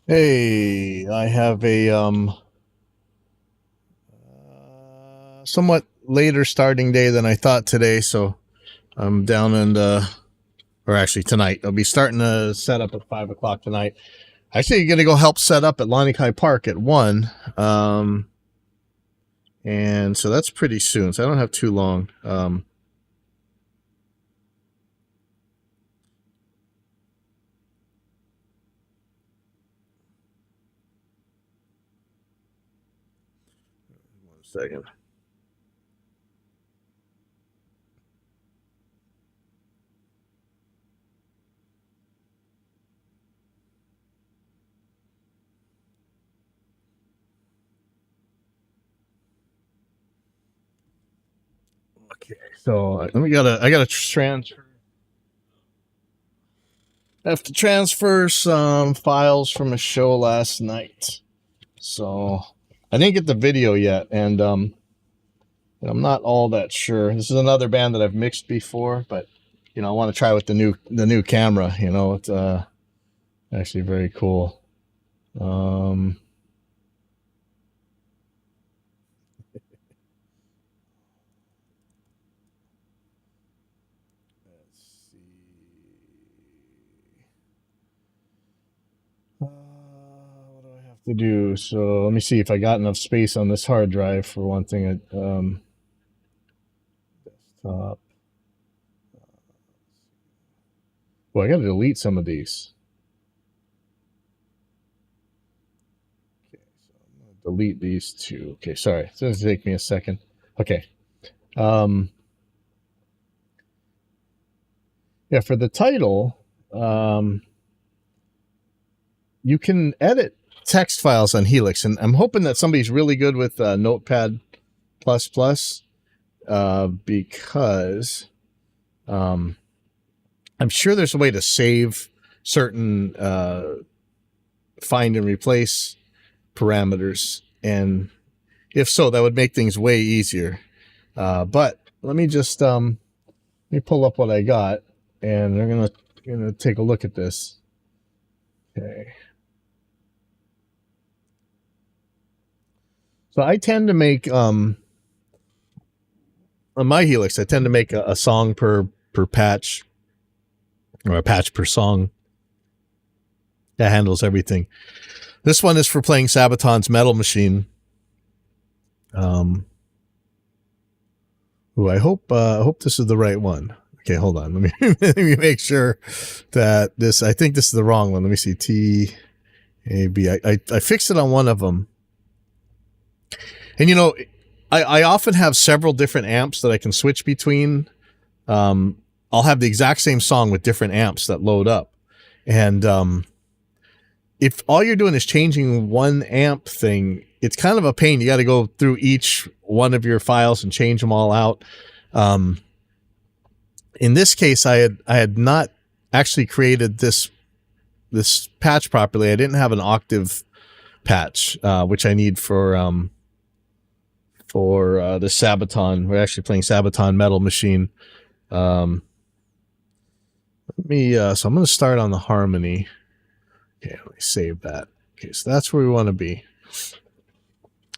Hey, I have a somewhat later starting day than I thought today, so I'm down in or actually tonight. I'll be starting to set up at 5 o'clock tonight. Actually, you're gonna go help set up at Lanikai Park at 1, and so that's pretty soon. So I don't have too long. One second. Okay, so I gotta transfer. I have to transfer some files from a show last night. So I didn't get the video yet, and I'm not all that sure. This is another band that I've mixed before, but I want to try with the new camera. It's actually very cool. Um, let's see. What do I have to do? So let me see if I got enough space on this hard drive for one thing. Desktop. Well, I got to delete some of these. Okay, so I'm going to delete these two. Okay, sorry. It's going to take me a second. Okay. Yeah, for the title, you can edit text files on Helix, and I'm hoping that somebody's really good with Notepad++, because I'm sure there's a way to save certain find and replace parameters, and if so, that would make things way easier. But let me just let me pull up what I got, and they're gonna take a look at this. Okay. So I tend to make on my Helix, I tend to make a song per patch, or a patch per song. That handles everything. This one is for playing Sabaton's Metal Machine. I hope this is the right one. Okay, hold on. Let me make sure that this. I think this is the wrong one. Let me see. TAB. I fixed it on one of them. And I often have several different amps that I can switch between. I'll have the exact same song with different amps that load up. And if all you're doing is changing one amp thing, it's kind of a pain. You got to go through each one of your files and change them all out. In this case, I had not actually created this patch properly. I didn't have an octave patch, which I need for the Sabaton. We're actually playing Sabaton Metal Machine. So I'm going to start on the harmony. Okay, let me save that. Okay, so that's where we want to be.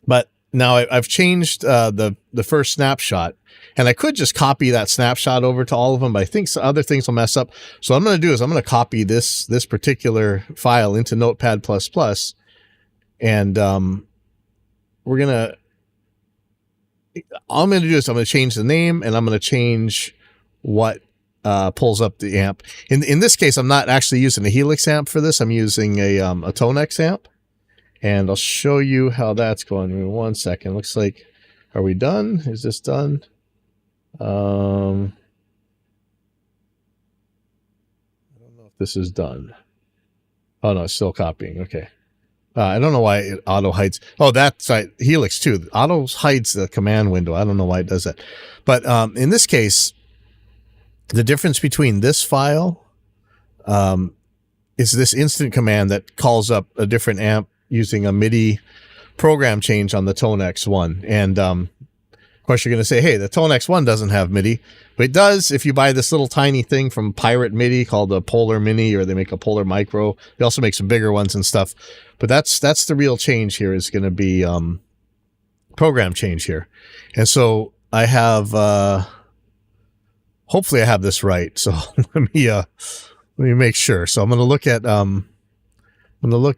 But now I've changed the first snapshot, and I could just copy that snapshot over to all of them, but I think other things will mess up. So what I'm going to do is I'm going to copy this particular file into Notepad++, and we're going to all I'm going to do is I'm going to change the name, and I'm going to change what pulls up the amp. In this case, I'm not actually using a Helix amp for this. I'm using a Tonex amp, and I'll show you how that's going. Give me 1 second. Looks like, are we done? Is this done? I don't know if this is done. Oh no, it's still copying. Okay. I don't know why it auto hides. Oh, that's Helix too. Auto hides the command window. I don't know why it does that. But in this case, the difference between this file is this instant command that calls up a different amp using a MIDI program change on the Tonex one. And course, you're going to say, hey, the Tone X1 doesn't have MIDI. But it does if you buy this little tiny thing from Pirate MIDI called a Polar Mini, or they make a Polar Micro. They also make some bigger ones and stuff. But that's the real change here, is going to be program change here. And so I have, hopefully I have this right. So let me make sure. So I'm going to look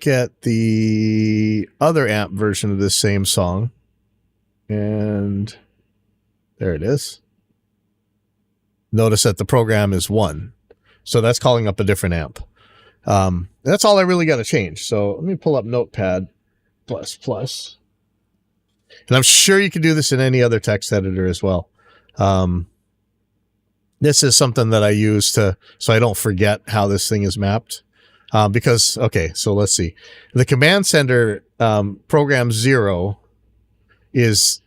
at, the other amp version of this same song. And there it is. Notice that the program is 1. So that's calling up a different amp. That's all I really got to change. So let me pull up Notepad++. And I'm sure you can do this in any other text editor as well. This is something that I use so I don't forget how this thing is mapped. Because, okay, so let's see. The command center, program 0 is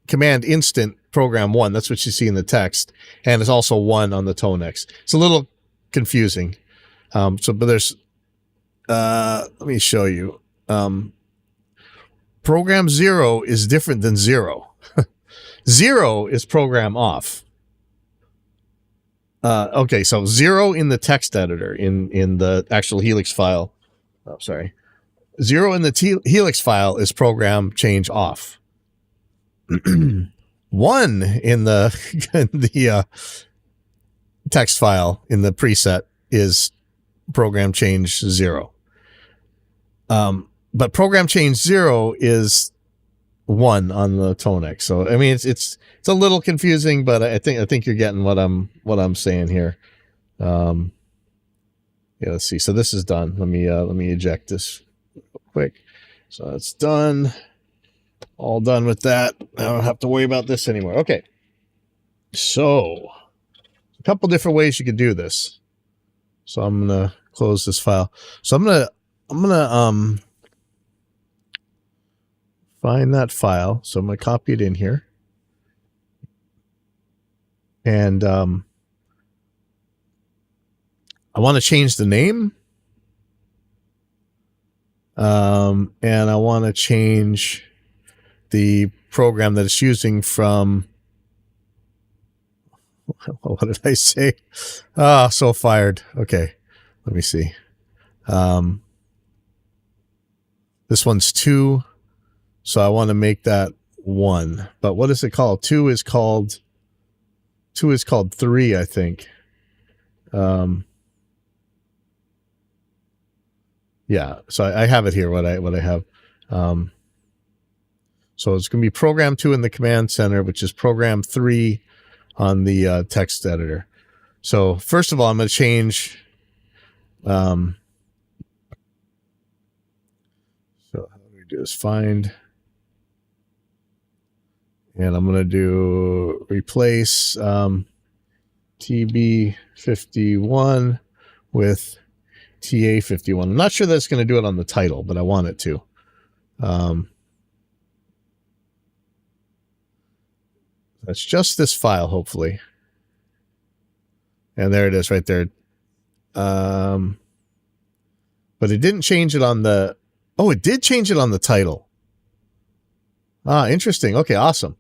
command instant program 1. That's what you see in the text. And it's also 1 on the Tone X. It's a little confusing. But there's, let me show you. Program 0 is different than 0. 0 is program off. Okay, so 0 in the text editor, in the actual Helix file. Oh, sorry. 0 in the Helix file is program change off. 1 in the text file in the preset is program change 0. But program change 0 is 1 on the Tone X. So I mean, it's a little confusing, but I think you're getting what I'm saying here. Yeah, let's see. So this is done. Let me eject this real quick. So that's done. All done with that. I don't have to worry about this anymore. Okay. So a couple different ways you could do this. So I'm gonna close this file. So I'm gonna find that file. So I'm gonna copy it in here. And I want to change the name. And I want to change the program that it's using from, what did I say? Ah, so fired. Okay, let me see. This one's 2, so I want to make that 1. But what is it called? 2 is called 3, I think. Yeah, so I have it here, what I have. So it's going to be program 2 in the command center, which is program 3 on the text editor. So first of all, I'm going to change. So how do we do this? Find. And I'm going to do replace TB51 with TA51. I'm not sure that's going to do it on the title, but I want it to. That's just this file, hopefully. And there it is right there. But it didn't change it on the... Oh, it did change it on the title. Ah, interesting. Okay, awesome.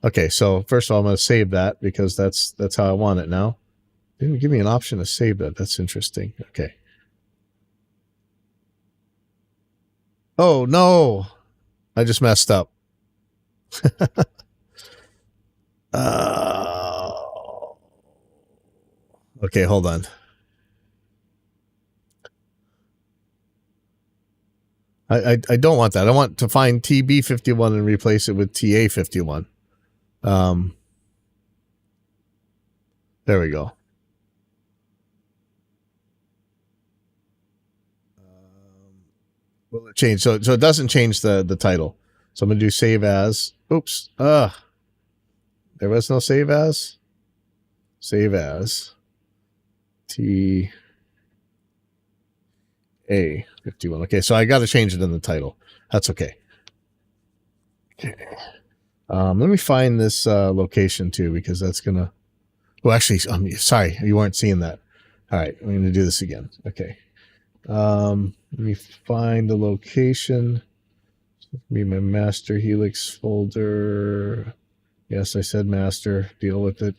Okay, so first of all, I'm going to save that because that's how I want it now. Didn't give me an option to save that. That's interesting. Okay. Oh, no. I just messed up. Okay, hold on. I don't want that. I want to find TB51 and replace it with TA51. There we go. Will it change? So it doesn't change the title. So I'm going to do save as. Oops. There was no save as. Save as. TA51. Okay, so I got to change it in the title. That's okay. Okay. Let me find this location too, because that's gonna. Well, actually, sorry, you weren't seeing that. All right, I'm going to do this again. Okay. Let me find the location. Be my master Helix folder. Yes, I said master. Deal with it.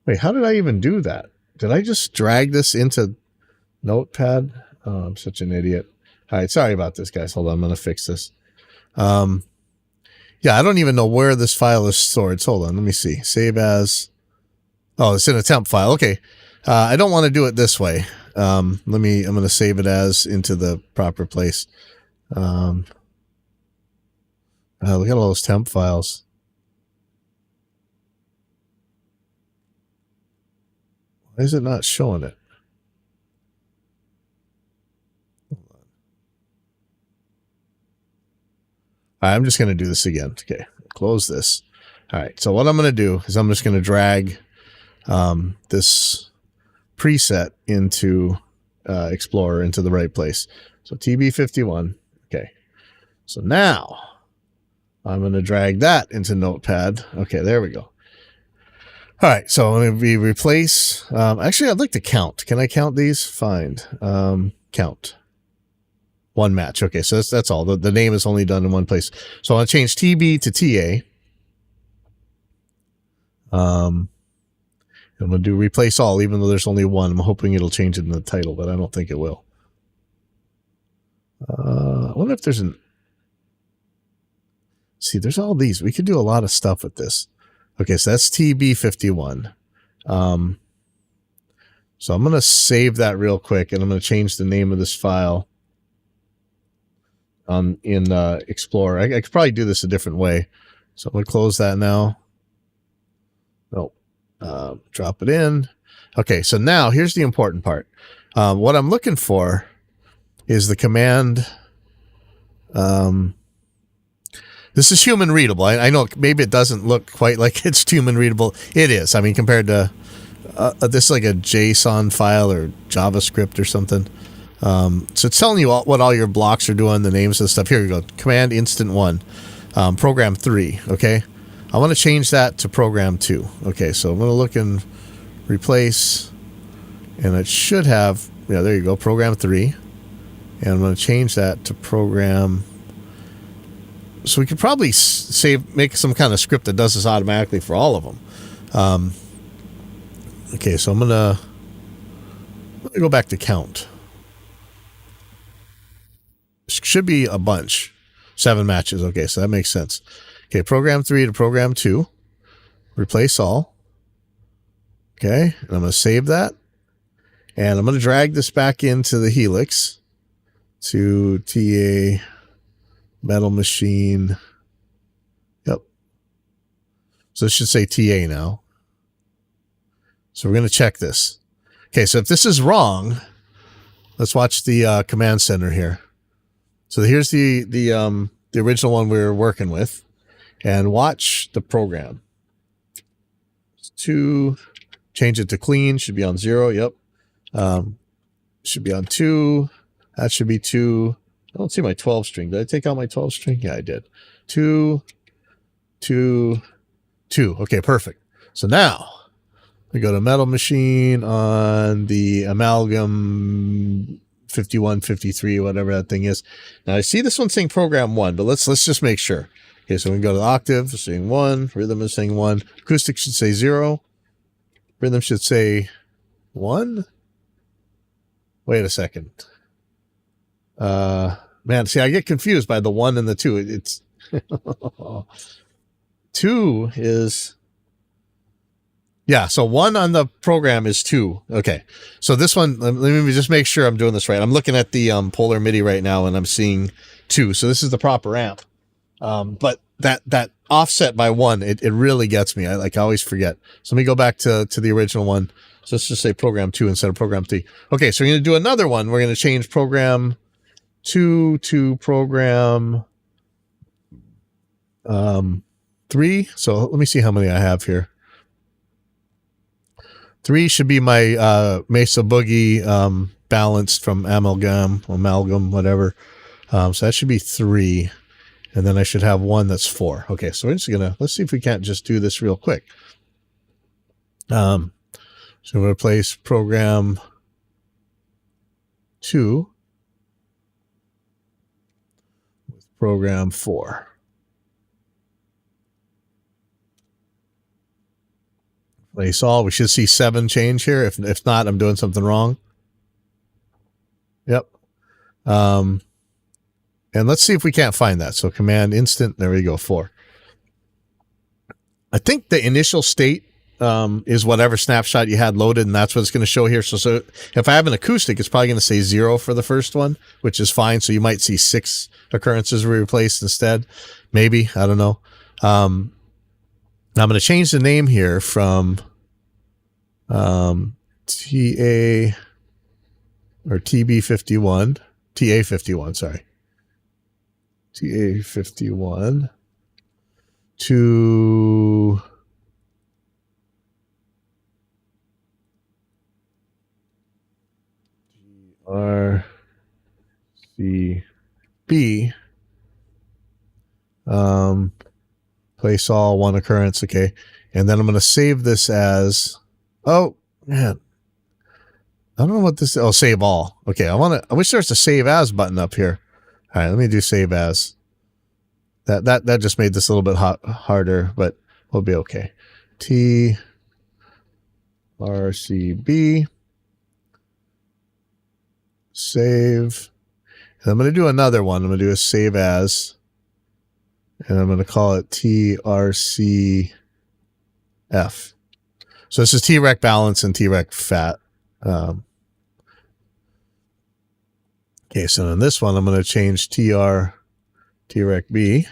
Wait, how did I even do that? Did I just drag this into Notepad? Oh, I'm such an idiot. All right, sorry about this, guys. Hold on, I'm going to fix this. Yeah, I don't even know where this file is stored. So hold on, let me see. Save as. Oh, it's in a temp file. Okay. I don't want to do it this way. I'm going to save it as into the proper place. Look at all those temp files. Why is it not showing it? All right, I'm just going to do this again. Okay, close this. All right, so what I'm going to do is I'm just going to drag this preset into Explorer into the right place. So TB51. Okay, so now I'm going to drag that into Notepad. Okay, there we go. All right, so I'm going to replace. Actually, I'd like to count. Can I count these? Find. Count. One match. Okay, so that's all. The name is only done in one place. So I'm going to change TB to TA. I'm going to do replace all, even though there's only one. I'm hoping it'll change it in the title, but I don't think it will. I wonder if there's an... See, there's all these. We could do a lot of stuff with this. Okay, so that's TB51. So I'm going to save that real quick, and I'm going to change the name of this file in Explorer. I could probably do this a different way. So I'm going to close that now. Nope. Drop it in. Okay, so now here's the important part. What I'm looking for is the command... this is human readable. I know maybe it doesn't look quite like it's human readable. It is. I mean, compared to this is like a JSON file or JavaScript or something. So it's telling you what all your blocks are doing, the names and stuff. Here we go. Command instant 1. Program 3. Okay. I want to change that to program 2. Okay. So I'm going to look and replace. And it should have, yeah, there you go. Program 3. And I'm going to change that to program. So we could probably make some kind of script that does this automatically for all of them. Okay, so I'm going to go back to count. Should be a bunch. 7 matches. Okay, so that makes sense. Okay, program 3 to program 2. Replace all. Okay, and I'm going to save that. And I'm going to drag this back into the Helix to TA... Metal Machine. Yep. So it should say TA now. So we're going to check this. Okay, so if this is wrong, let's watch the command center here. So here's the original one we were working with, and watch the program. To change it to clean, should be on 0. Yep. Should be on 2. That should be 2. I don't see my 12 string. Did I take out my 12 string? Yeah, I did. 2, 2, 2. Okay, perfect. So now we go to Metal Machine on the Amalgam 51, 53, whatever that thing is. Now I see this one saying program 1, but let's just make sure. Okay, so we can go to the octave, saying 1. Rhythm is saying 1. Acoustic should say 0. Rhythm should say 1. Wait a second. Man, see, I get confused by the 1 and the 2. It's 2 is, yeah. So 1 on the program is 2. Okay. So this one, let me just make sure I'm doing this right. I'm looking at the Polar MIDI right now, and I'm seeing 2. So this is the proper amp. But that offset by 1, it really gets me. I always forget. So let me go back to the original one. So let's just say program 2 instead of program 3. Okay. So we're going to do another one. We're going to change program 2 to program 3. So let me see how many I have here. 3 should be my Mesa Boogie balanced from Amalgam, whatever. So that should be 3. And then I should have 1 that's 4. Okay, so we're just gonna, let's see if we can't just do this real quick. So I'm going to replace program 2 with program 4. Replace all. We should see 7 change here. If not, I'm doing something wrong. Yep. And let's see if we can't find that. So command instant. There we go. 4. I think the initial state is whatever snapshot you had loaded, and that's what it's going to show here. So if I have an acoustic, it's probably going to say 0 for the first one, which is fine. So you might see 6 occurrences replaced instead. Maybe. I don't know. I'm going to change the name here from TA or TB51, TA51, sorry. TA51 to RCB. Place all, 1 occurrence, okay. And then I'm going to save this as, oh, man. I don't know what this, oh, save all. Okay, I wish there was a save as button up here. All right, let me do save as. That just made this a little bit harder, but we'll be okay. TRCB. Save. And I'm going to do another one. I'm going to do a save as. And I'm going to call it TRCF. So this is T-Rec balance and T-Rec fat. Okay, so in this one, I'm going to change T-Rec B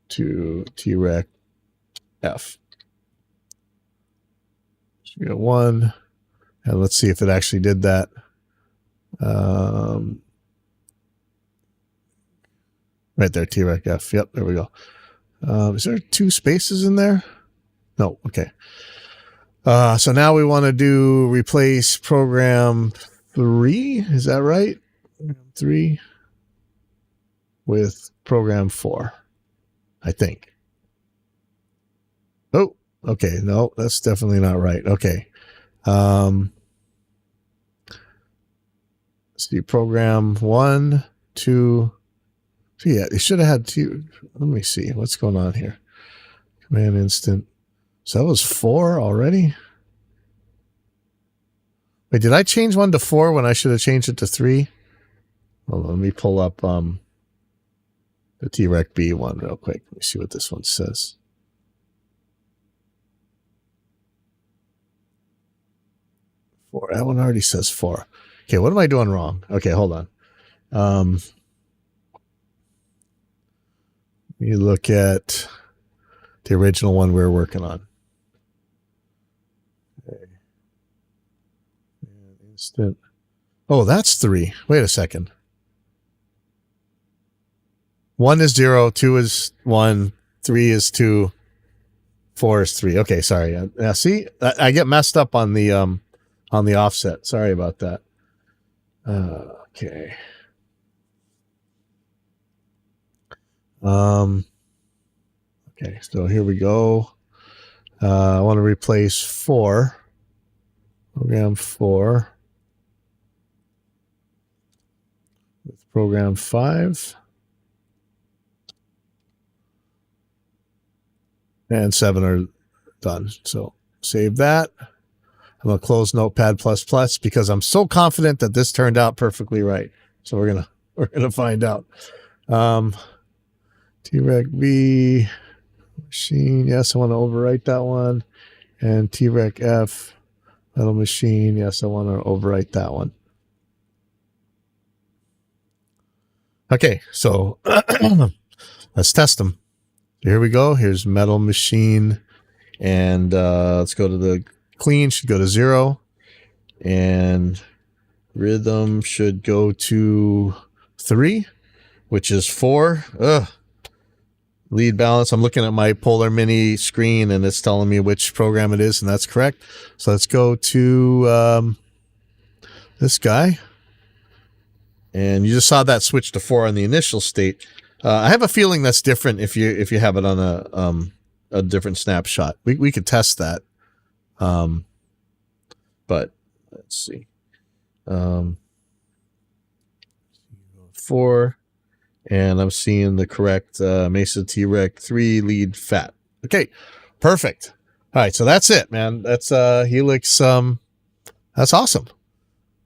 to T-Rec F. So we got 1. And let's see if it actually did that. Right there, T-Rec F. Yep, there we go. Is there 2 spaces in there? No, okay. So now we want to do replace program 3. Is that right? 3 with program 4, I think. Oh, okay. No, that's definitely not right. Okay. Let's see, program 1, 2. So yeah, they should have had 2. Let me see what's going on here. Command instant. So that was 4 already. Wait, did I change 1 to 4 when I should have changed it to 3? Hold on, let me pull up the T-Rec B one real quick. Let me see what this one says. 4. That one already says 4. Okay, what am I doing wrong? Okay, hold on. You look at the original one we were working on. Okay. Instant. Oh, that's 3. Wait a second. 1 is 0, 2 is 1, 3 is 2, 4 is 3. Okay, sorry. Now see, I get messed up on the offset. Sorry about that. Okay. Okay, so here we go. I want to replace 4. Program 4 with program 5. And 7 are done. So save that. I'm going to close Notepad++ because I'm so confident that this turned out perfectly right. So we're gonna find out. T-Rec B machine. Yes, I want to overwrite that one. And T-Rec F metal machine. Yes, I want to overwrite that one. Okay, so let's test them. Here we go. Here's metal machine. And let's go to the clean. Should go to 0. And rhythm should go to 3, which is 4. Ugh. Lead balance. I'm looking at my Polar Mini screen and it's telling me which program it is, and that's correct. So let's go to this guy. And you just saw that switch to 4 on the initial state. I have a feeling that's different if you have it on a different snapshot. We could test that. But let's see. 4, and I'm seeing the correct Mesa T-Rec 3 lead fat. Okay, perfect. All right, so that's it, man. That's Helix. That's awesome.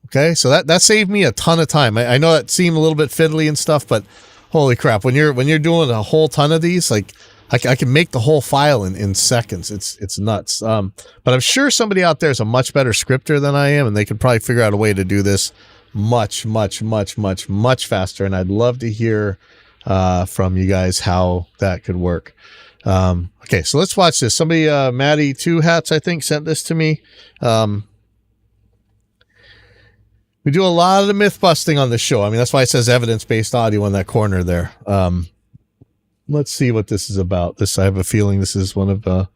Okay, so that saved me a ton of time. I know that seemed a little bit fiddly and stuff, but holy crap, when you're doing a whole ton of these, like I can make the whole file in seconds. It's nuts. But I'm sure somebody out there is a much better scripter than I am, and they could probably figure out a way to do this much faster. And I'd love to hear from you guys how that could work. Okay, so let's watch this. Somebody, Maddie Two Hats, I think, sent this to me. We do a lot of the myth busting on this show. I mean, that's why it says evidence-based audio in that corner there. Let's see what this is about. I have a feeling this is one of the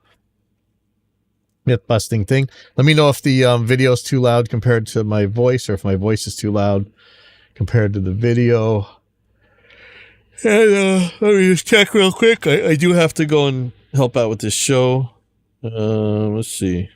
myth busting thing. Let me know if the video is too loud compared to my voice, or if my voice is too loud compared to the video. And let me just check real quick. I do have to go and help out with this show. Let's see.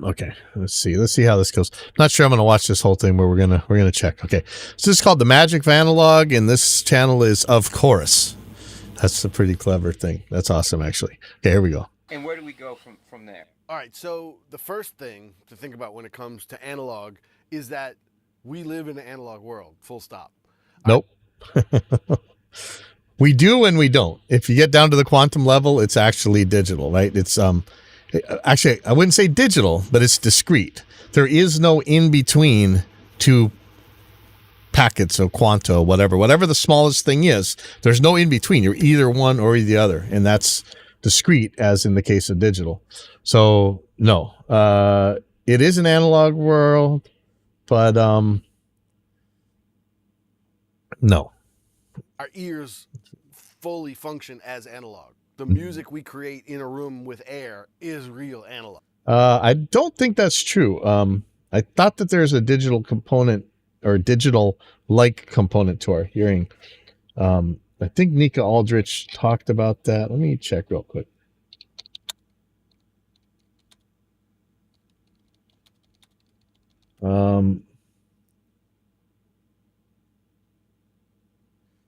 Okay, let's see how this goes. Not sure I'm going to watch this whole thing, but we're going to check. Okay. So this is called The Magic of Analog, and this channel is Of Course. That's a pretty clever thing. That's awesome, actually. Okay, here we go. And where do we go from there? All right, so the first thing to think about when it comes to analog is that we live in an analog world, full stop. Nope. We do and we don't. If you get down to the quantum level, it's actually digital, right? It's actually, I wouldn't say digital, but it's discrete. There is no in between two packets of quanta, whatever the smallest thing is. There's no in between. You're either one or the other, and that's discrete, as in the case of digital. So no, it is an analog world, but no. Our ears fully function as analog. The music we create in a room with air is real analog. I don't think that's true. I thought that there's a digital component or digital-like component to our hearing. I think Nika Aldrich talked about that. Let me check real quick.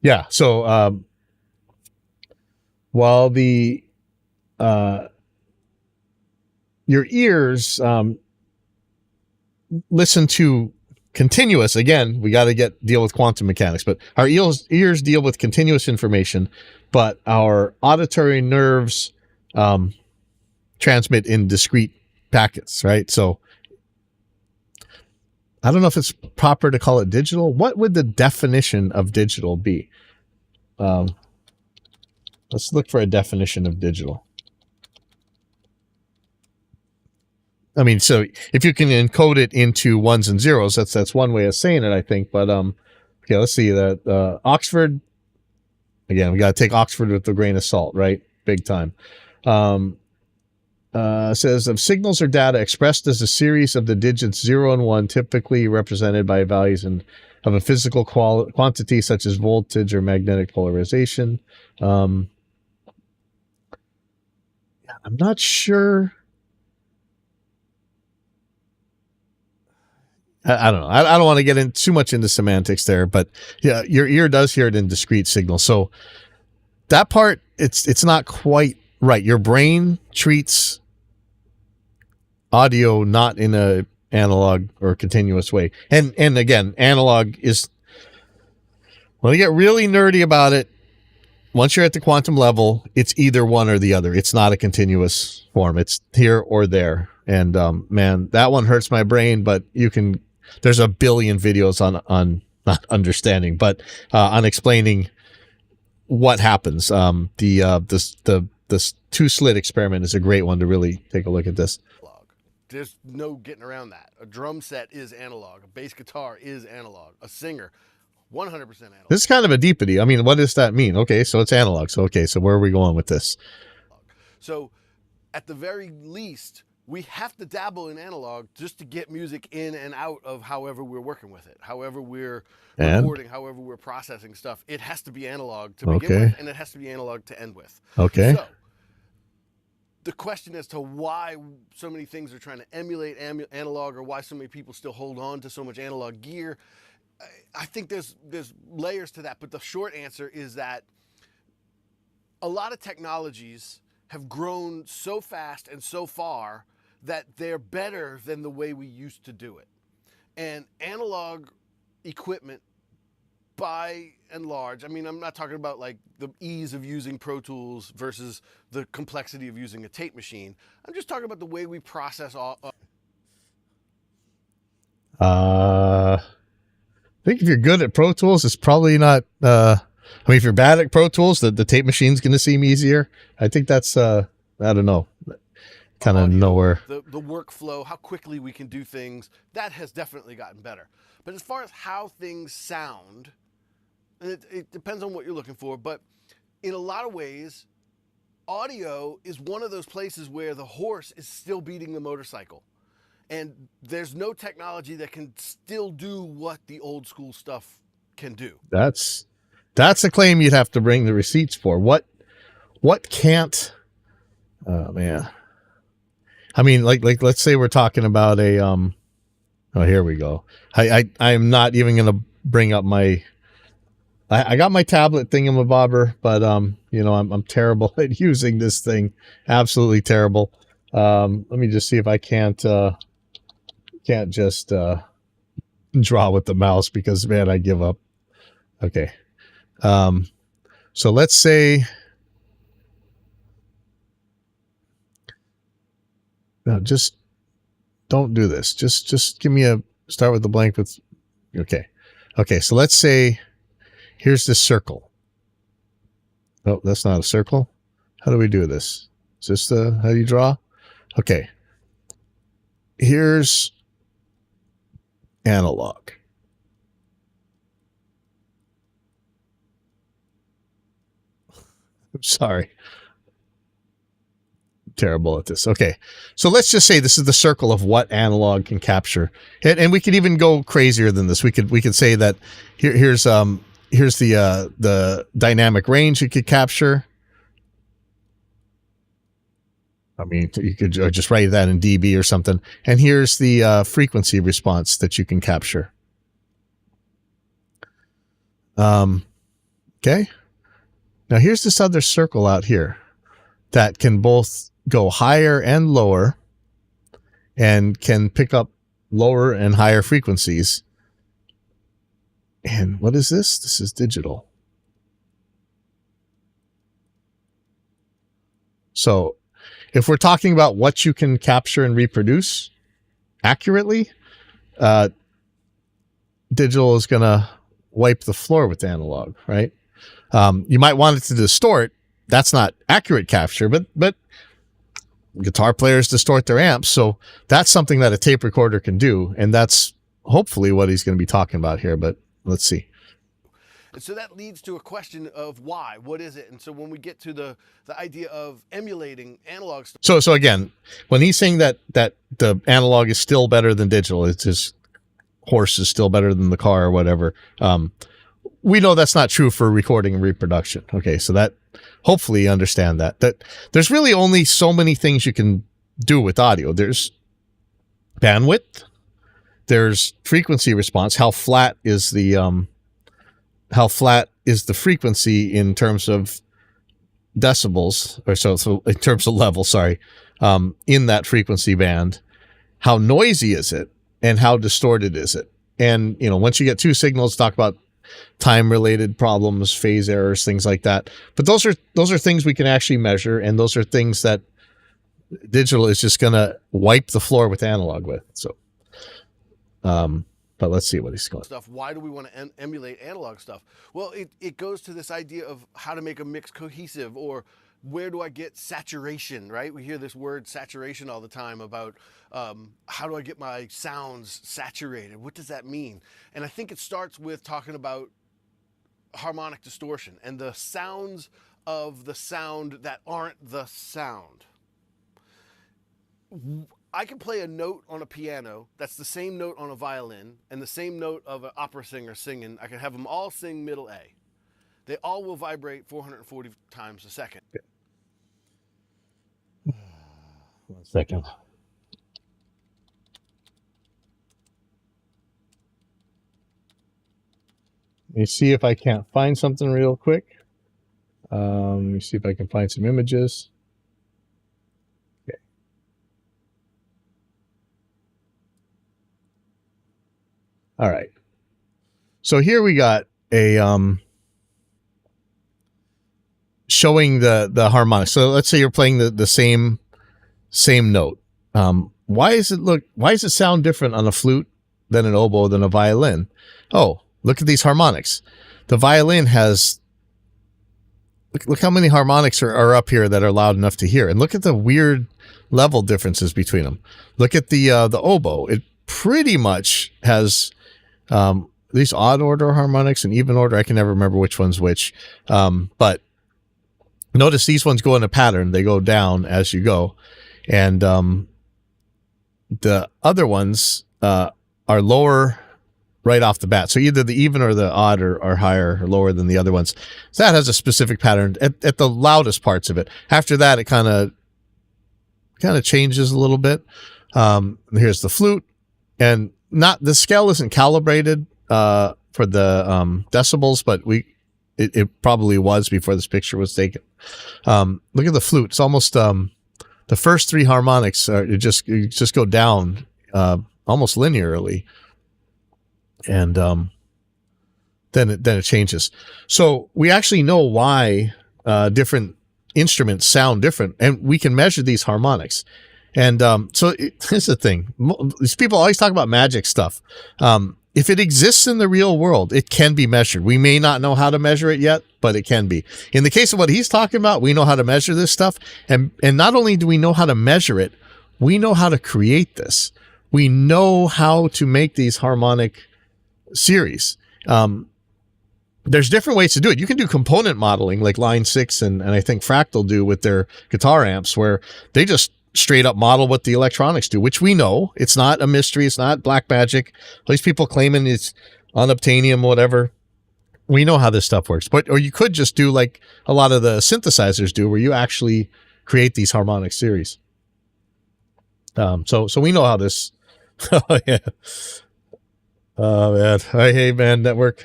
Yeah, so while your ears listen to continuous, again, we got to deal with quantum mechanics, but our ears deal with continuous information, but our auditory nerves transmit in discrete packets, right? So I don't know if it's proper to call it digital. What would the definition of digital be? Let's look for a definition of digital. I mean, so if you can encode it into ones and zeros, that's one way of saying it, I think. But okay, let's see that Oxford. Again, we got to take Oxford with a grain of salt, right? Big time. Says of signals or data expressed as a series of the digits 0 and 1, typically represented by values of a physical quantity such as voltage or magnetic polarization. I'm not sure. I don't know. I don't want to get in too much into semantics there, but yeah, your ear does hear it in discrete signals. So that part, it's not quite right. Your brain treats audio not in a analog or continuous way. And again, analog is, when you get really nerdy about it, once you're at the quantum level, it's either one or the other. It's not a continuous form. It's here or there. And man, that one hurts my brain, but there's a billion videos on not understanding, but on explaining what happens. The two slit experiment is a great one to really take a look at this. There's no getting around that. A drum set is analog. A bass guitar is analog. A singer, 100% analog. This is kind of a deepity. I mean, what does that mean? Okay, so it's analog. So, okay, so where are we going with this? So at the very least, we have to dabble in analog just to get music in and out of however we're working with it, however we're recording, however we're processing stuff. It has to be analog to begin with, and it has to be analog to end with. Okay. So the question as to why so many things are trying to emulate analog, or why so many people still hold on to so much analog gear, I think there's layers to that. But the short answer is that a lot of technologies have grown so fast and so far that they're better than the way we used to do it. And analog equipment, by and large, I mean, I'm not talking about like the ease of using Pro Tools versus the complexity of using a tape machine. I'm just talking about the way we process all. I think if you're good at Pro Tools, it's probably not. I mean, if you're bad at Pro Tools, the tape machine's going to seem easier. I think that's. I don't know. Kind of nowhere. The workflow, how quickly we can do things, that has definitely gotten better. But as far as how things sound, it depends on what you're looking for. But in a lot of ways, audio is one of those places where the horse is still beating the motorcycle. And there's no technology that can still do what the old school stuff can do. That's a claim you'd have to bring the receipts for. What can't? Oh man. I mean, like let's say we're talking about a oh, here we go. I'm not even gonna bring up my I got my tablet thingamabobber, but you know, I'm terrible at using this thing. Absolutely terrible. Let me just see if I can't just draw with the mouse, because man, I give up. Okay. So let's say no, just don't do this. Just give me start with the blank with, okay. Okay, so let's say here's this circle. Oh, that's not a circle. How do we do this? Is this how you draw? Okay. Here's analog. I'm sorry. Terrible at this. Okay, so let's just say this is the circle of what analog can capture, and we could even go crazier than this. We could say that here's the dynamic range it could capture. I mean, you could just write that in dB or something. And here's the frequency response that you can capture. Okay. Now here's this other circle out here that can both go higher and lower, and can pick up lower and higher frequencies. And what is this? This is digital. So if we're talking about what you can capture and reproduce accurately, digital is going to wipe the floor with analog, right? You might want it to distort. That's not accurate capture, but guitar players distort their amps. So that's something that a tape recorder can do. And that's hopefully what he's going to be talking about here, but let's see. And so that leads to a question of why. What is it? And so when we get to the idea of emulating analog stuff. So again, when he's saying that the analog is still better than digital, it's just horse is still better than the car or whatever. We know that's not true for recording and reproduction. Okay, so that hopefully you understand that there's really only so many things you can do with audio. There's bandwidth, there's frequency response. How flat is the frequency in terms of decibels, or so in terms of level, sorry, in that frequency band. How noisy is it, and how distorted is it? And you know, once you get two signals, talk about time-related problems, phase errors, things like that. But those are things we can actually measure, and those are things that digital is just going to wipe the floor with analog with. So, but let's see what he's going. Stuff. Why do we want to emulate analog stuff? Well, it goes to this idea of how to make a mix cohesive, or Where do I get saturation, right? We hear this word saturation all the time about how do I get my sounds saturated? What does that mean? And I think it starts with talking about harmonic distortion and the sounds of the sound that aren't the sound. I can play a note on a piano that's the same note on a violin and the same note of an opera singer singing. I can have them all sing middle A. They all will vibrate 440 times a second. 1 second. Let me see if I can't find something real quick. Let me see if I can find some images. Okay. All right. So here we got a showing the harmonics. So let's say you're playing the same note. Why does it sound different on a flute than an oboe than a violin? Oh, look at these harmonics. The violin has, look how many harmonics are up here that are loud enough to hear. And look at the weird level differences between them. Look at the oboe. It pretty much has these odd order harmonics and even order. I can never remember which one's which. But notice these ones go in a pattern. They go down as you go. And the other ones are lower right off the bat. So either the even or the odd are higher or lower than the other ones. So that has a specific pattern at the loudest parts of it. After that, it kind of changes a little bit. Here's the flute, and the scale isn't calibrated for the decibels, but it probably was before this picture was taken. Look at the flute. It's almost the first three harmonics just go down almost linearly. And then it changes. So we actually know why different instruments sound different, and we can measure these harmonics. And here's the thing: these people always talk about magic stuff. If it exists in the real world, it can be measured. We may not know how to measure it yet, but it can be. In the case of what he's talking about, we know how to measure this stuff, and not only do we know how to measure it, we know how to create this. We know how to make these harmonic series. There's different ways to do it. You can do component modeling like Line 6 and I think Fractal do with their guitar amps, where they just straight up model what the electronics do, which we know. It's not a mystery. It's not black magic. These people claiming it's unobtainium, whatever. We know how this stuff works. Or you could just do like a lot of the synthesizers do, where you actually create these harmonic series. So we know how this. Oh yeah. Oh man. Hey man, network.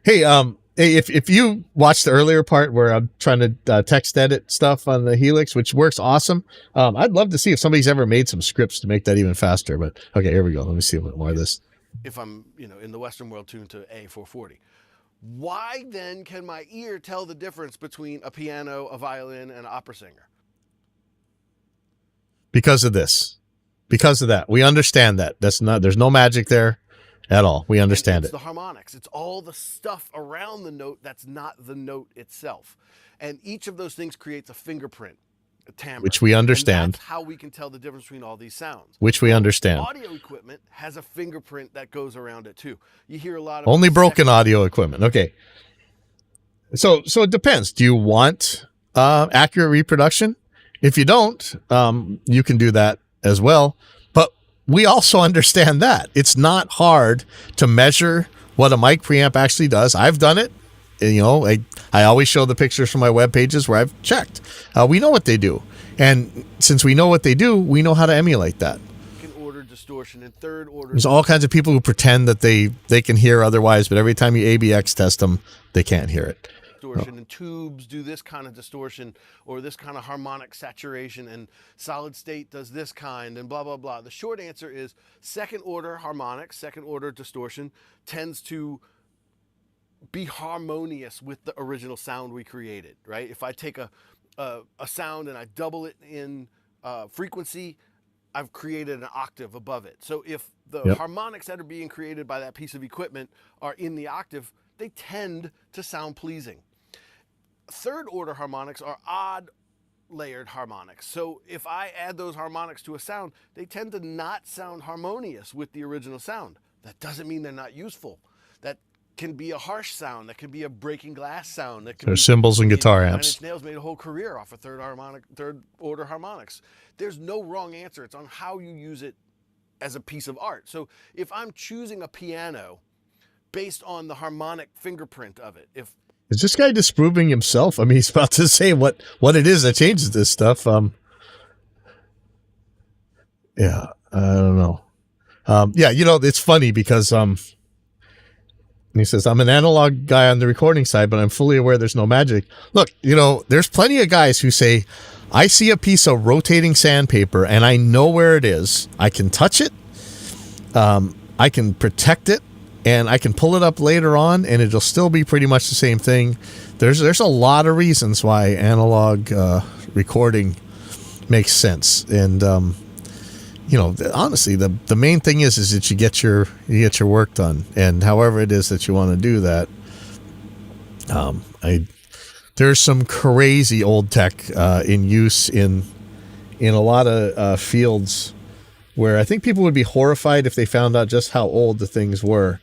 Hey, if you watched the earlier part where I'm trying to text edit stuff on the Helix, which works awesome, I'd love to see if somebody's ever made some scripts to make that even faster. But okay, here we go. Let me see a bit more of this. If I'm, in the Western world tuned to A440, why then can my ear tell the difference between a piano, a violin, and an opera singer? Because of this. Because of that. We understand that. There's no magic there at all. We understand it's it. The harmonics. It's all the stuff around the note that's not the note itself. And each of those things creates a fingerprint, a timbre. Which we understand. And that's how we can tell the difference between all these sounds. Which we understand. Audio equipment has a fingerprint that goes around it too. You hear a lot of only broken audio equipment. Okay. So it depends. Do you want accurate reproduction? If you don't, you can do that as well. But we also understand that it's not hard to measure what a mic preamp actually does. I've done it. I always show the pictures from my web pages where I've checked. We know what they do. And since we know what they do, we know how to emulate that. Second order distortion and third order. There's all kinds of people who pretend that they can hear otherwise, but every time you ABX test them, they can't hear it. Distortion, and tubes do this kind of distortion or this kind of harmonic saturation, and solid state does this kind, and blah blah blah. The short answer is second order harmonics, second order distortion tends to be harmonious with the original sound we created, right? If I take a sound and I double it in frequency, I've created an octave above it. So if the harmonics that are being created by that piece of equipment are in the octave, they tend to sound pleasing. third order harmonics are odd layered harmonics. So if I add those harmonics to a sound, they tend to not sound harmonious with the original sound. That doesn't mean they're not useful. That can be a harsh sound. That can be a breaking glass sound. That can There's be cymbals and guitar Nine amps. Inch Nails made a whole career off of third order harmonics. There's no wrong answer. It's on how you use it as a piece of art. So if I'm choosing a piano based on the harmonic fingerprint of it, if Is this guy disproving himself? I mean, he's about to say what it is that changes this stuff. Yeah, I don't know. Yeah, it's funny because he says, I'm an analog guy on the recording side, but I'm fully aware there's no magic. Look, there's plenty of guys who say, I see a piece of rotating sandpaper and I know where it is. I can touch it. I can protect it. And I can pull it up later on, and it'll still be pretty much the same thing. There's a lot of reasons why analog recording makes sense, and honestly, the main thing is that you get your work done, and however it is that you want to do that. There's some crazy old tech in use in a lot of fields where I think people would be horrified if they found out just how old the things were.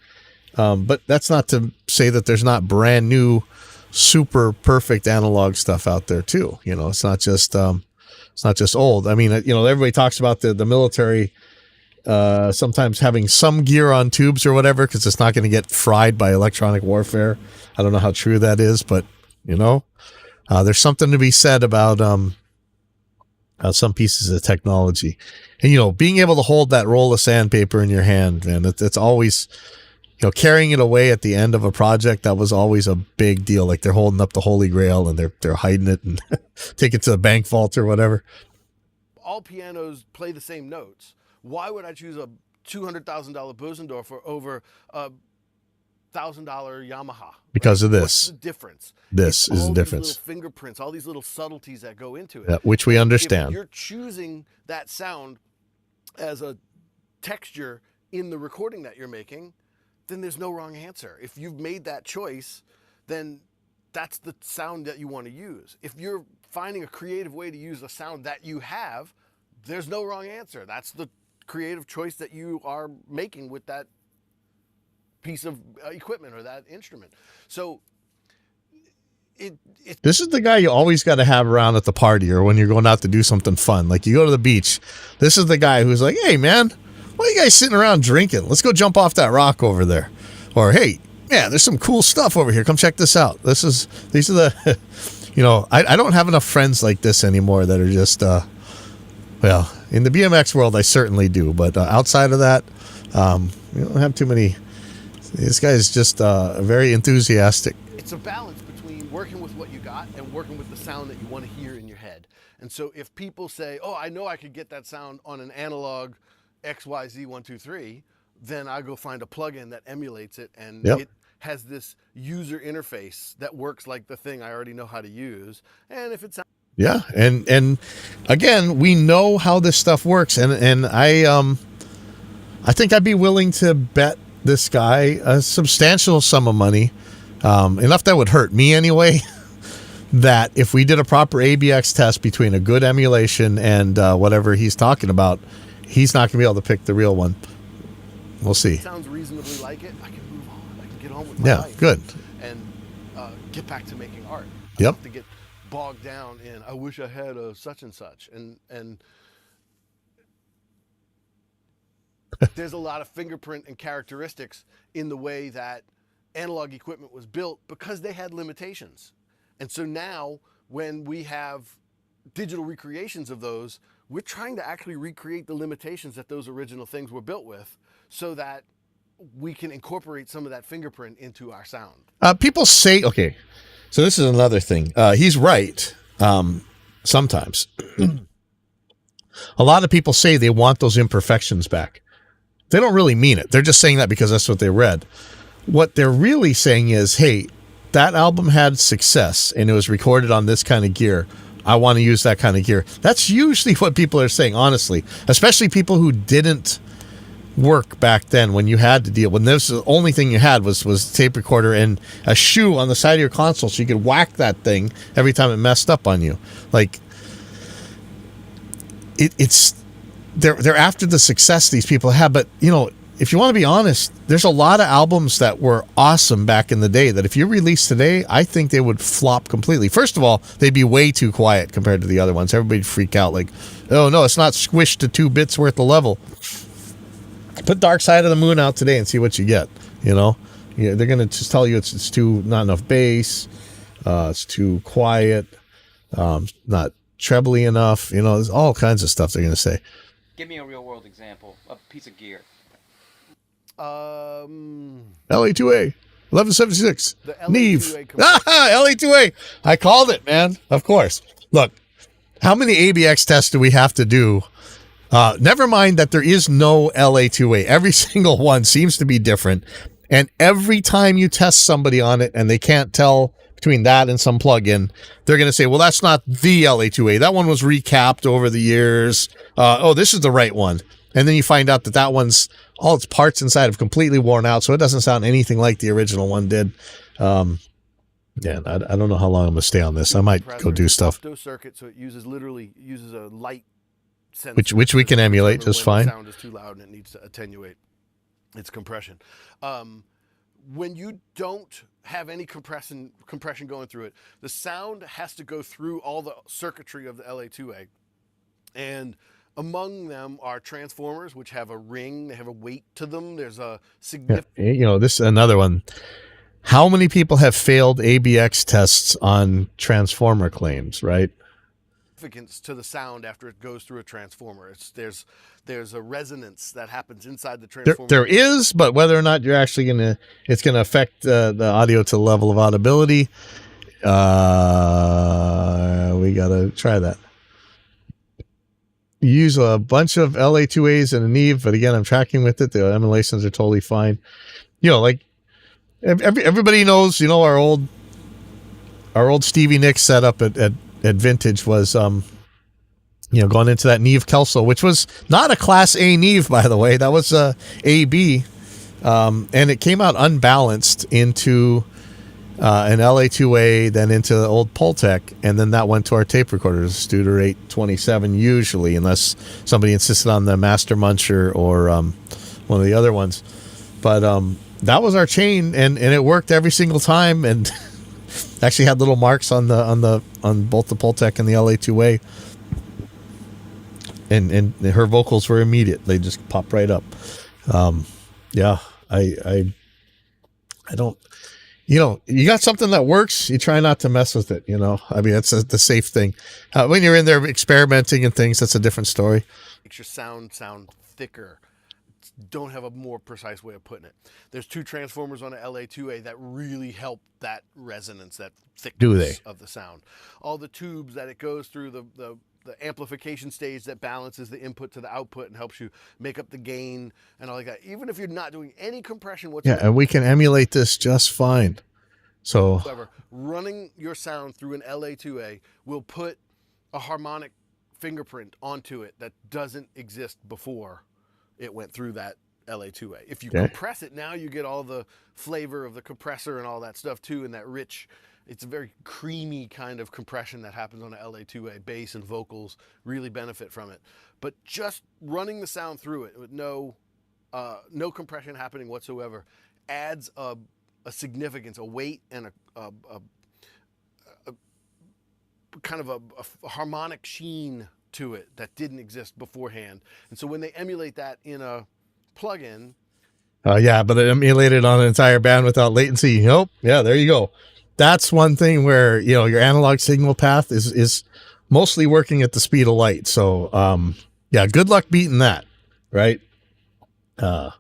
But that's not to say that there's not brand new, super perfect analog stuff out there too. It's not just old. I mean, everybody talks about the military sometimes having some gear on tubes or whatever because it's not going to get fried by electronic warfare. I don't know how true that is, but there's something to be said about some pieces of technology, and being able to hold that roll of sandpaper in your hand, man, it's always. Carrying it away at the end of a project, that was always a big deal. Like they're holding up the Holy Grail and they're hiding it and take it to the bank vault or whatever. All pianos play the same notes. Why would I choose a $200,000 Bosendorfer over a $1,000 Yamaha? Because of this. What's the difference? This It's is the difference. All these little fingerprints, all these little subtleties that go into it. Yeah, which we understand. If you're choosing that sound as a texture in the recording that you're making, then there's no wrong answer. If you've made that choice, then that's the sound that you want to use. If you're finding a creative way to use a sound that you have, there's no wrong answer. That's the creative choice that you are making with that piece of equipment or that instrument. So this is the guy you always got to have around at the party or when you're going out to do something fun. Like you go to the beach. This is the guy who's like, hey, man, why are you guys sitting around drinking? Let's go jump off that rock over there. Or, hey, yeah, there's some cool stuff over here. Come check this out. These are the, I don't have enough friends like this anymore that are just, well, in the BMX world, I certainly do. But outside of that, we don't have too many. This guy is just very enthusiastic. It's a balance between working with what you got and working with the sound that you want to hear in your head. And so if people say, oh, I know I could get that sound on an analog XYZ123, then I go find a plugin that emulates it, and it has this user interface that works like the thing I already know how to use. And if it sounds and again, we know how this stuff works, and I think I'd be willing to bet this guy a substantial sum of money, enough that would hurt me anyway. That if we did a proper ABX test between a good emulation and whatever he's talking about, he's not going to be able to pick the real one. We'll see. It sounds reasonably like it. I can move on. I can get on with my life. Good. And get back to making art. I Yep. don't have to get bogged down in, I wish I had a such and such. And there's a lot of fingerprint and characteristics in the way that analog equipment was built because they had limitations. And so now when we have digital recreations of those, we're trying to actually recreate the limitations that those original things were built with so that we can incorporate some of that fingerprint into our sound. People say, okay, so this is another thing. He's right. Sometimes a lot of people say they want those imperfections back. They don't really mean it. They're just saying that because that's what they read. What they're really saying is, hey, that album had success and it was recorded on this kind of gear. I want to use that kind of gear. That's usually what people are saying, honestly, especially people who didn't work back then when you had to deal when this the only thing you had was tape recorder and a shoe on the side of your console so you could whack that thing every time it messed up on you. Like it's they're after the success these people have, but you know, if you want to be honest, there's a lot of albums that were awesome back in the day that if you released today, I think they would flop completely. First of all, they'd be way too quiet compared to the other ones. Everybody'd freak out like, oh no, it's not squished to 2 bits worth of level. Put Dark Side of the Moon out today and see what you get. You know, yeah, they're gonna just tell you it's too not enough bass, it's too quiet, not trebly enough. You know, there's all kinds of stuff they're gonna say. Give me a real world example of a piece of gear. LA2A 1176 The Neve. LA2A compressor. LA2A. I called it, man. Of course. Look, how many ABX tests do we have to do? Never mind that there is no LA2A. Every single one seems to be different. And every time you test somebody on it and they can't tell between that and some plugin, they're going to say, well, that's not the LA2A. That one was recapped over the years. Oh, this is the right one. And then you find out that that one's, all its parts inside have completely worn out, so it doesn't sound anything like the original one did. Yeah, I don't know how long I'm going to stay on this. I might go do stuff. Opto circuit, so it uses a light sensor. Which we can emulate just fine. The sound is too loud and it needs to attenuate its compression. When you don't have any compression going through it, the sound has to go through all the circuitry of the LA2A. And among them are transformers, which have a ring, they have a weight to them. There's a significant... Yeah, you know, this is another one. How many people have failed ABX tests on transformer claims, right? Significance to the sound after it goes through a transformer. There's a resonance that happens inside the transformer. There is, but whether or not you're actually it's gonna affect the audio to the level of audibility, we gotta try that. You use a bunch of LA2As and a Neve, but again, I'm tracking with it. The emulations are totally fine. You know, like everybody knows, you know, our old Stevie Nicks setup at Vintage was, you know, going into that Neve Kelso, which was not a Class A Neve, by the way. That was a AB, and it came out unbalanced into an LA2A, then into the old Pultec, and then that went to our tape recorders, Studer 827 usually, unless somebody insisted on the Master Muncher or one of the other ones. But that was our chain, and it worked every single time, and actually had little marks on both the Pultec and the LA2A. And her vocals were immediate; they just popped right up. Yeah, I don't. You know, you got something that works, you try not to mess with it, you know. I mean, that's the safe thing. When you're in there experimenting and things, that's a different story. Makes your sound thicker. Don't have a more precise way of putting it. There's 2 transformers on an LA2A that really help that resonance, that thickness of the sound. All the tubes that it goes through, the amplification stage that balances the input to the output and helps you make up the gain and all like that. Even if you're not doing any compression whatsoever. Yeah, and we can emulate this just fine. So, however, running your sound through an LA2A will put a harmonic fingerprint onto it that doesn't exist before it went through that LA2A. If you compress it, now you get all the flavor of the compressor and all that stuff too, and that rich, it's a very creamy kind of compression that happens on an LA2A. Bass and vocals really benefit from it. But just running the sound through it with no compression happening whatsoever adds a significance, a weight, and a kind of a harmonic sheen to it that didn't exist beforehand. And so when they emulate that in a plugin, yeah, but it emulated on an entire band without latency. Nope. Yeah, there you go. That's one thing where, you know, your analog signal path is mostly working at the speed of light. So, yeah, good luck beating that, right? That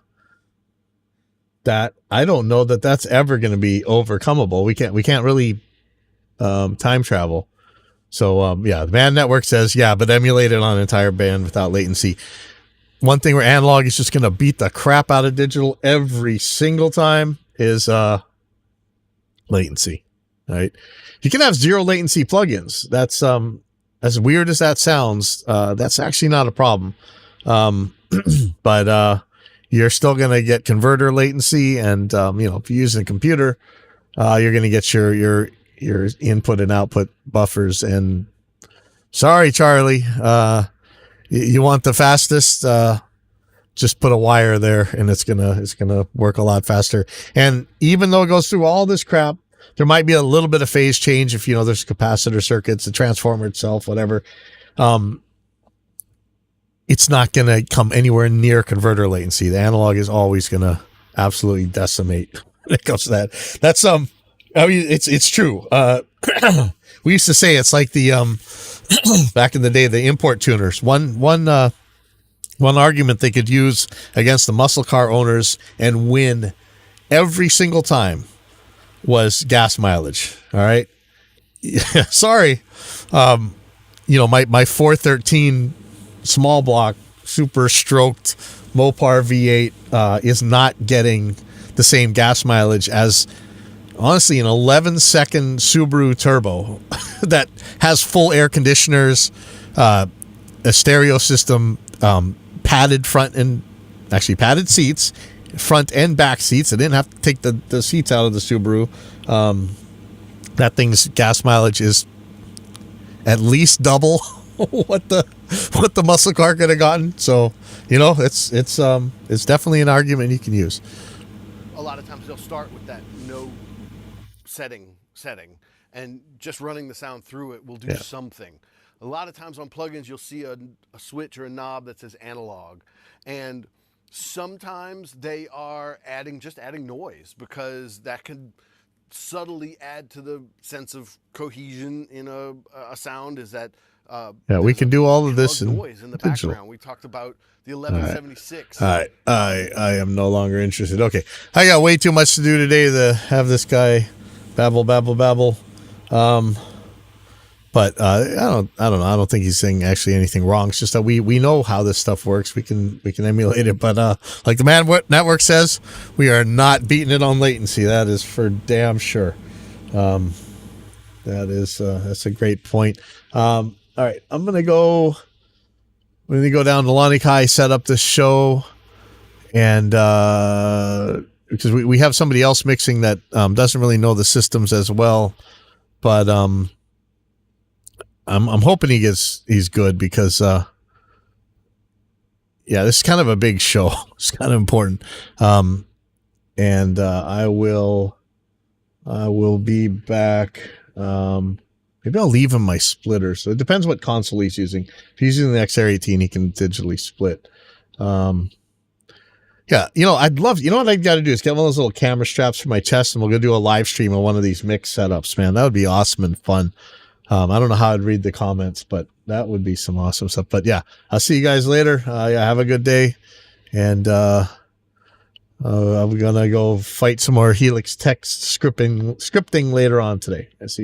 I don't know that that's ever going to be overcomeable. We can't really time travel. So, yeah, the band network says, yeah, but emulate it on an entire band without latency. One thing where analog is just going to beat the crap out of digital every single time is latency, right? You can have 0 latency plugins. That's as weird as that sounds, that's actually not a problem. But you're still going to get converter latency. And, if you're using a computer, you're going to get your input and output buffers. And sorry, Charlie, you want the fastest, just put a wire there and it's gonna work a lot faster. And even though it goes through all this crap, there might be a little bit of phase change if there's capacitor circuits, the transformer itself, whatever. It's not gonna come anywhere near converter latency. The analog is always gonna absolutely decimate when it comes to that. That's it's true. We used to say it's like the back in the day, the import tuners. One argument they could use against the muscle car owners and win every single time was gas mileage. All right. Sorry. My 413 small block super stroked Mopar V8 is not getting the same gas mileage as, honestly, an 11-second Subaru Turbo that has full air conditioners, a stereo system, padded padded seats, front and back seats. I didn't have to take the seats out of the Subaru. That thing's gas mileage is at least double what the muscle car could have gotten. So, it's definitely an argument you can use. A lot of times they'll start with that no setting, and just running the sound through it will do something. A lot of times on plugins, you'll see a switch or a knob that says analog. And sometimes they are adding noise, because that can subtly add to the sense of cohesion in a sound. Is that we can do all of this in noise in the digital. background. We talked about the 1176. I am no longer interested. Okay, I got way too much to do today to have this guy babble. But I don't know. I don't think he's saying actually anything wrong. It's just that we know how this stuff works. We can emulate it. But like the Man Network says, we are not beating it on latency. That is for damn sure. That's a great point. All right, I'm gonna go down to Lonnie Kai, set up this show, and because we have somebody else mixing that doesn't really know the systems as well, but I'm hoping he's good, because this is kind of a big show. It's kind of important. And I will be back. Maybe I'll leave him my splitter. So it depends what console he's using. If he's using the XR18, he can digitally split. I'd love, what I got to do is get one of those little camera straps for my chest, and we'll go do a live stream of one of these mix setups, man. That would be awesome and fun. I don't know how I'd read the comments, but that would be some awesome stuff. But yeah, I'll see you guys later. Have a good day. And I'm going to go fight some more Helix text scripting later on today. I see you.